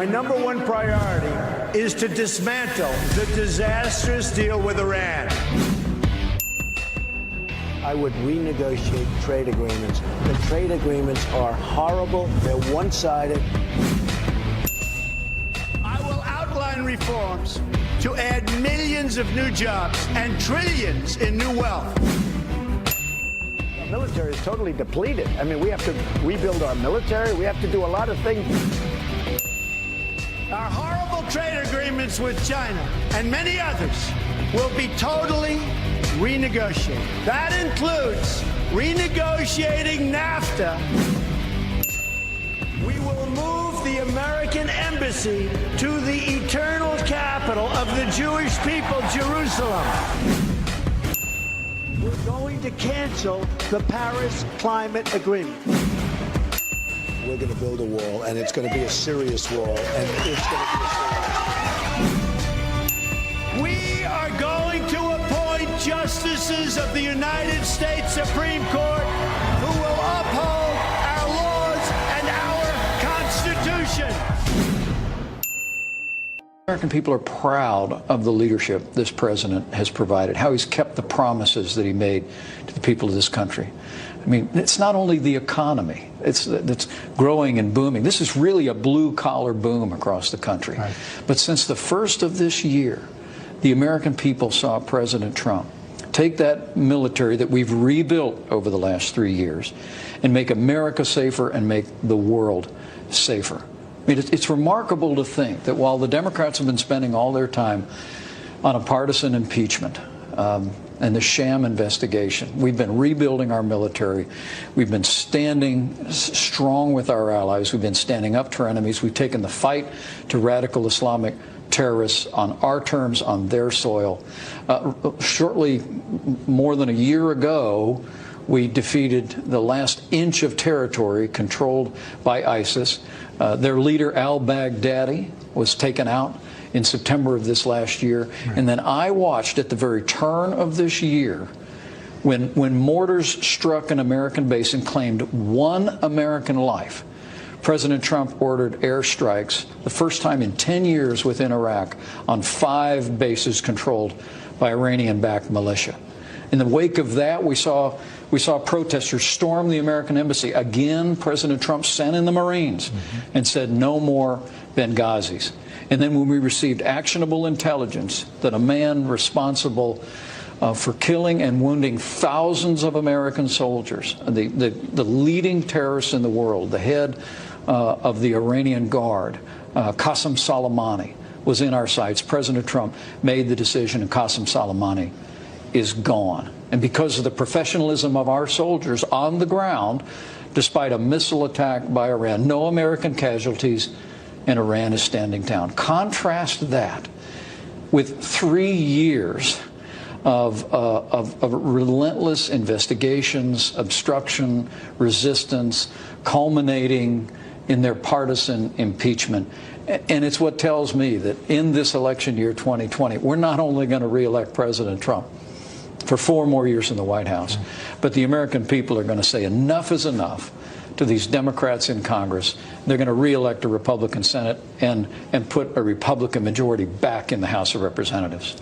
My number one priority is to dismantle the disastrous deal with Iran. I would renegotiate trade agreements. The trade agreements are horrible. They're one-sided. I will outline reforms to add millions of new jobs and trillions in new wealth. The military is totally depleted. I mean, we have to rebuild our military. We have to do a lot of things. Our horrible trade agreements with China and many others will be totally renegotiated. That includes renegotiating NAFTA. We will move the American embassy to the eternal capital of the Jewish people, Jerusalem. We're going to cancel the Paris Climate Agreement. We're going to build a wall, and it's going to be a serious wall, and it's going to be a serious wall. We are going to appoint justices of the United States Supreme Court who will uphold our laws and our Constitution. American people are proud of the leadership this president has provided, how he's kept the promises that he made to the people of this country. I mean, it's not only the economy that's growing and booming. This is really a blue-collar boom across the country. Right. But since the first of this year, the American people saw President Trump take that military that we've rebuilt over the last 3 years and make America safer and make the world safer. I mean, it's remarkable to think that while the Democrats have been spending all their time on a partisan impeachment and the sham investigation, we've been rebuilding our military. We've been standing strong with our allies. We've been standing up to our enemies. We've taken the fight to radical Islamic terrorists on our terms, on their soil. Shortly, more than a year ago, we defeated the last inch of territory controlled by ISIS. Their leader, al-Baghdadi, was taken out in September of this last year. Right. And then I watched at the very turn of this year when mortars struck an American base and claimed one American life. President Trump ordered airstrikes, the first time in 10 years within Iraq, on 5 bases controlled by Iranian-backed militia. In the wake of that, we saw protesters storm the American embassy. Again, President Trump sent in the Marines and said no more Benghazis. And then when we received actionable intelligence that a man responsible for killing and wounding thousands of American soldiers, the leading terrorist in the world, the head of the Iranian Guard, Qasem Soleimani, was in our sights, President Trump made the decision, and Qasem Soleimani is gone. And because of the professionalism of our soldiers on the ground, despite a missile attack by Iran, no American casualties, and Iran is standing down. Contrast that with 3 years of relentless investigations, obstruction, resistance, culminating in their partisan impeachment. And it's what tells me that in this election year 2020, we're not only going to re-elect President Trump for 4 more years in the White House, but the American people are going to say enough is enough to these Democrats in Congress. They're going to re-elect a Republican Senate and put a Republican majority back in the House of Representatives.